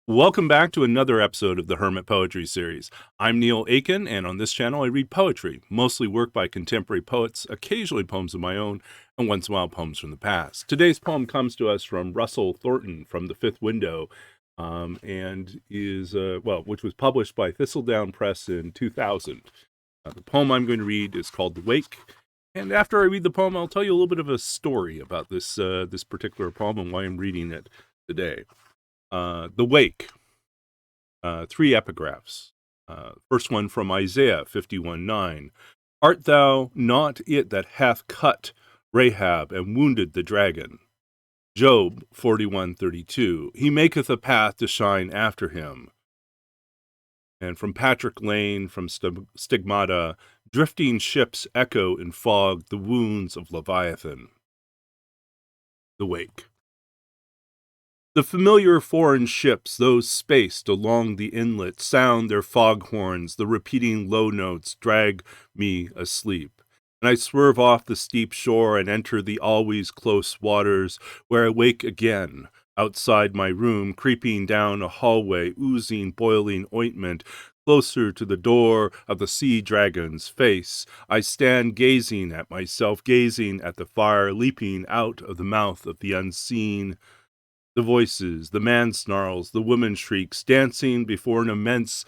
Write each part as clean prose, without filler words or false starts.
Welcome back to another episode of the Hermit Poetry Series. I'm Neil Aitken, and on this channel I read poetry, mostly work by contemporary poets, occasionally poems of my own, and once in a while poems from the past. Today's poem comes to us from Russell Thornton from The Fifth Window, and which was published by Thistledown Press in 2000. The poem I'm going to read is called The Wake, and after I read the poem, I'll tell you a little bit of a story about this particular poem and why I'm reading it today. The Wake, 3 epigraphs. First one from Isaiah 51:9. Art thou not it that hath cut Rahab and wounded the dragon? Job 41:32. He maketh a path to shine after him. And from Patrick Lane, from Stigmata, drifting ships echo in fog the wounds of Leviathan. The Wake. The familiar foreign ships, those spaced along the inlet, sound their foghorns, the repeating low notes drag me asleep. And I swerve off the steep shore and enter the always close waters, where I wake again, outside my room, creeping down a hallway, oozing boiling ointment, closer to the door of the sea dragon's face. I stand gazing at myself, gazing at the fire leaping out of the mouth of the unseen. The voices, the man snarls, the woman shrieks, dancing before an immense,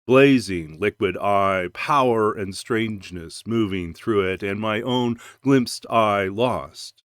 blazing liquid eye, power and strangeness moving through it, and my own glimpsed eye lost.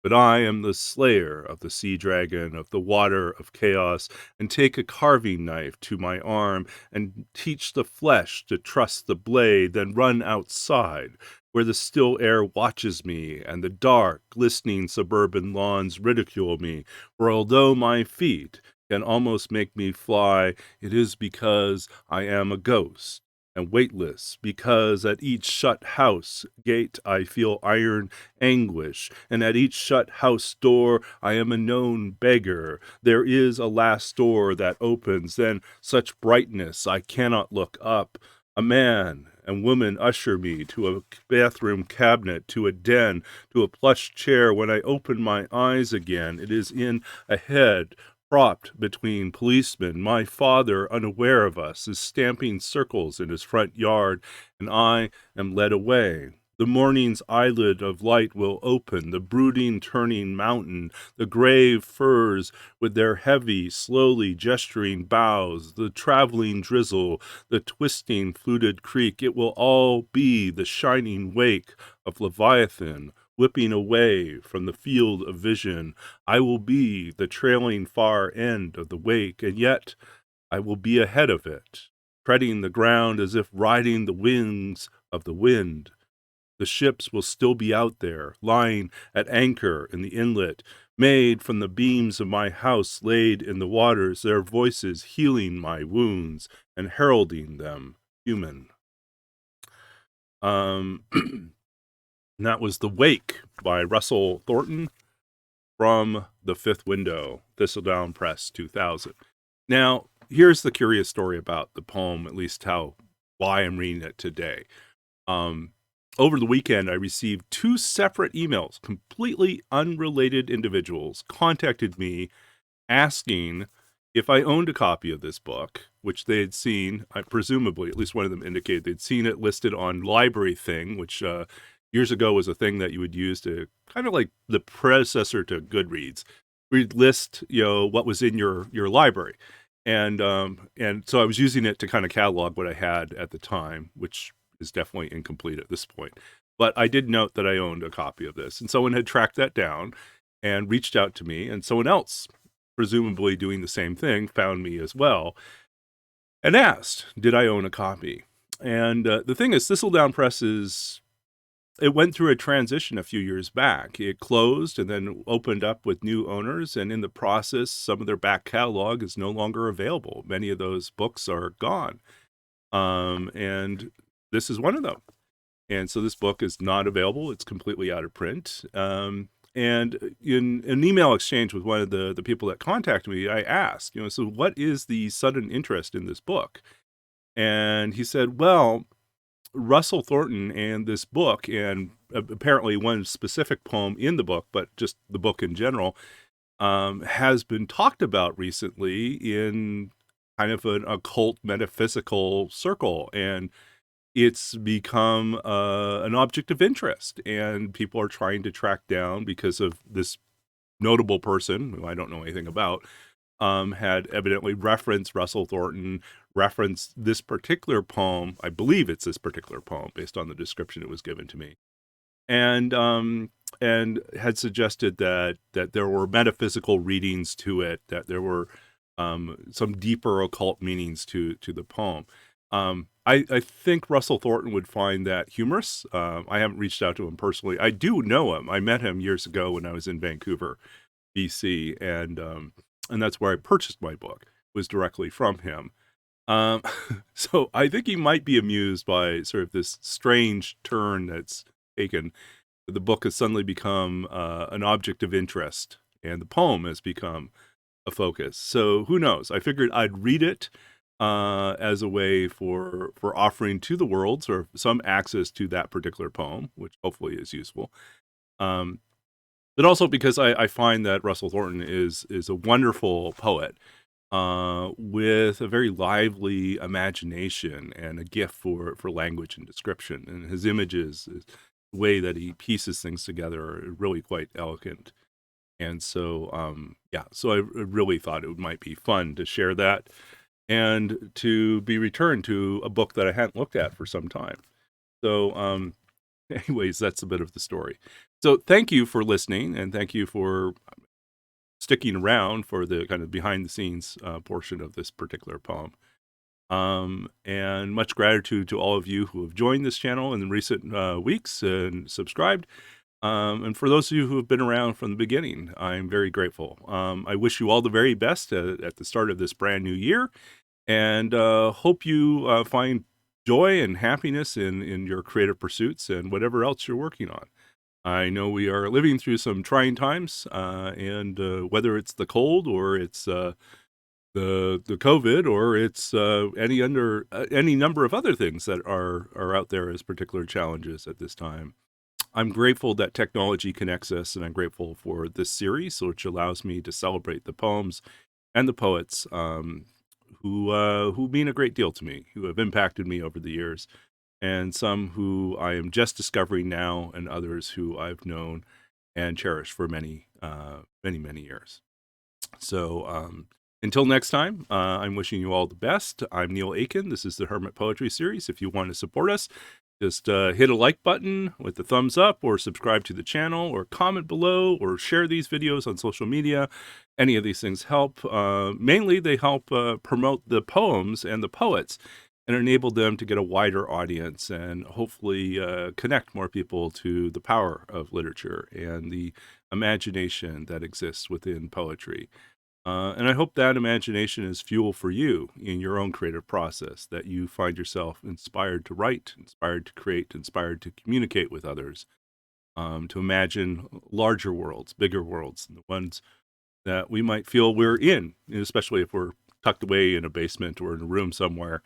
But I am the slayer of the sea dragon, of the water of chaos, and take a carving knife to my arm, and teach the flesh to trust the blade, then run outside, where the still air watches me, and the dark, glistening suburban lawns ridicule me, for although my feet can almost make me fly, it is because I am a ghost, and weightless, because at each shut house gate I feel iron anguish, and at each shut house door I am a known beggar. There is a last door that opens, then such brightness I cannot look up. A man and woman usher me to a bathroom cabinet, to a den, to a plush chair. When I open my eyes again, it is in a head propped between policemen. My father, unaware of us, is stamping circles in his front yard, and I am led away. The morning's eyelid of light will open, the brooding turning mountain, the grave firs with their heavy, slowly gesturing boughs, the traveling drizzle, the twisting fluted creek. It will all be the shining wake of Leviathan, whipping away from the field of vision. I will be the trailing far end of the wake, and yet I will be ahead of it, treading the ground as if riding the wings of the wind. The ships will still be out there, lying at anchor in the inlet, made from the beams of my house laid in the waters, their voices healing my wounds and heralding them human. And that was The Wake by Russell Thornton from The Fifth Window, Thistledown Press, 2000. Now, here's the curious story about the poem, at least why I'm reading it today. Over the weekend, I received 2 separate emails. Completely unrelated individuals contacted me asking if I owned a copy of this book, which they had seen, presumably, at least one of them indicated they'd seen it listed on Library Thing, which years ago was a thing that you would use to kind of like the predecessor to Goodreads. We'd list, what was in your library. And so I was using it to kind of catalog what I had at the time, which is definitely incomplete at this point. But I did note that I owned a copy of this. And someone had tracked that down and reached out to me, and someone else, presumably doing the same thing, found me as well and asked, did I own a copy? And the thing is, Thistledown Press it went through a transition a few years back. It closed and then opened up with new owners, and in the process, some of their back catalog is no longer available. Many of those books are gone. And this is one of them. And so this book is not available. It's completely out of print. And in an email exchange with one of the people that contacted me, I asked, so what is the sudden interest in this book? And he said, well, Russell Thornton and this book, and apparently one specific poem in the book, but just the book in general, has been talked about recently in kind of an occult metaphysical circle, and it's become an object of interest, and people are trying to track down because of this notable person who I don't know anything about, had evidently referenced Russell Thornton, referenced this particular poem. I believe it's this particular poem based on the description it was given to me, and had suggested that there were metaphysical readings to it, that there were some deeper occult meanings to the poem. I think Russell Thornton would find that humorous. I haven't reached out to him personally. I do know him. I met him years ago when I was in Vancouver, BC, and that's where I purchased my book, was directly from him. Um, so I think he might be amused by sort of this strange turn that's taken. The book has suddenly become an object of interest, and the poem has become a focus. So who knows? I figured I'd read it as a way for offering to the world sort of some access to that particular poem, which hopefully is useful. Um, but also because I find that Russell Thornton is a wonderful poet with a very lively imagination and a gift for language and description. And his images, the way that he pieces things together, are really quite elegant. And so, yeah, so I really thought it might be fun to share that and to be returned to a book that I hadn't looked at for some time. So, anyways, that's a bit of the story. So thank you for listening, and thank you for sticking around for the kind of behind the scenes portion of this particular poem. And much gratitude to all of you who have joined this channel in the recent weeks and subscribed. And for those of you who have been around from the beginning, I'm very grateful. I wish you all the very best at the start of this brand new year, and hope you find joy and happiness in your creative pursuits and whatever else you're working on. I know we are living through some trying times, and whether it's the cold or it's the COVID or it's any number of other things that are out there as particular challenges at this time. I'm grateful that technology connects us, and I'm grateful for this series, which allows me to celebrate the poems and the poets who mean a great deal to me, who have impacted me over the years, and some who I am just discovering now, and others who I've known and cherished for many, many years. So until next time, I'm wishing you all the best. I'm Neil Aitken. This is the Hermit Poetry Series. If you want to support us, just hit a like button with the thumbs up, or subscribe to the channel, or comment below, or share these videos on social media. Any of these things help. Mainly, they help promote the poems and the poets and enable them to get a wider audience and hopefully connect more people to the power of literature and the imagination that exists within poetry. And I hope that imagination is fuel for you in your own creative process, that you find yourself inspired to write, inspired to create, inspired to communicate with others, to imagine larger worlds, bigger worlds, the ones that we might feel we're in, especially if we're tucked away in a basement or in a room somewhere,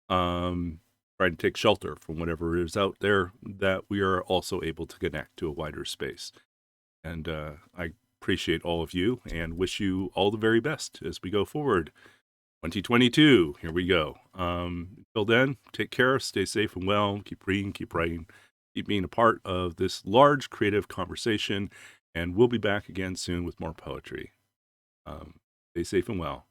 trying to take shelter from whatever is out there, that we are also able to connect to a wider space. And I appreciate all of you and wish you all the very best as we go forward. 2022, here we go. Until then, take care, stay safe and well, keep reading, keep writing, keep being a part of this large creative conversation, and we'll be back again soon with more poetry. Stay safe and well.